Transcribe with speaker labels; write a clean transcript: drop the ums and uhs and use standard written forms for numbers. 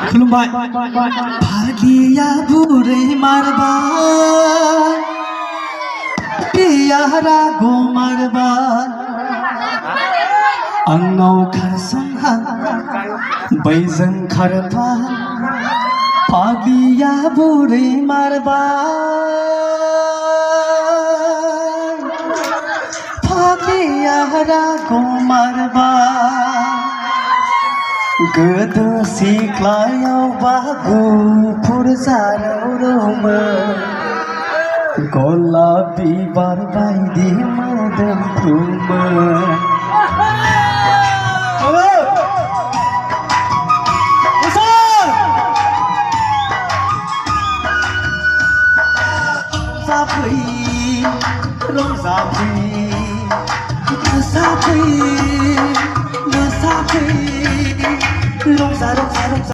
Speaker 1: खुलुमबाय फाग्लिया बुरै मारबा पियारा गो मारबा आंनाव खारसंहा बैजों खारफा फाग्लिया बुरै मारबा फाग्लिया गो मारबा गोदो सिख्लायावबा गुफुर जारौरौमोन गलाप बिबार बायदि मोदोमफ्रुमोन